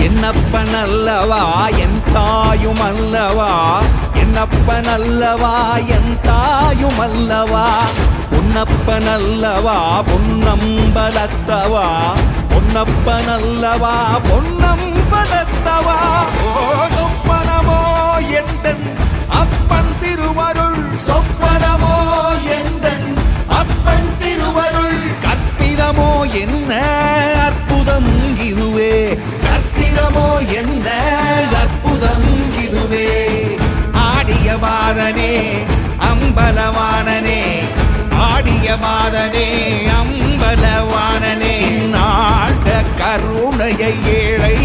என்னப்பனல்லவா என் தாயுமல்லவா, என்னப்பனல்லவா என் தாயுமல்லவா, பொன்னப்பனல்லவா பொன்னம்பலத்தவா, பொன்னப்பனல்லவா பொன்னம்பலத்தவா. சொப்பனமோ எந்தன் அப்பன் திருவருள், சொப்பனமோ எந்தன் அப்பன் திருவருள், கற்பிதமோ என்ன அற்புதம் இதுவே, கற்பிதமோ என்ன அற்புதம் இதுவே. ஆடிய மாதனே அம்பலவானனே, ஆடிய மாதனே அம்பலவானனே, நாட கருணையை ஏழை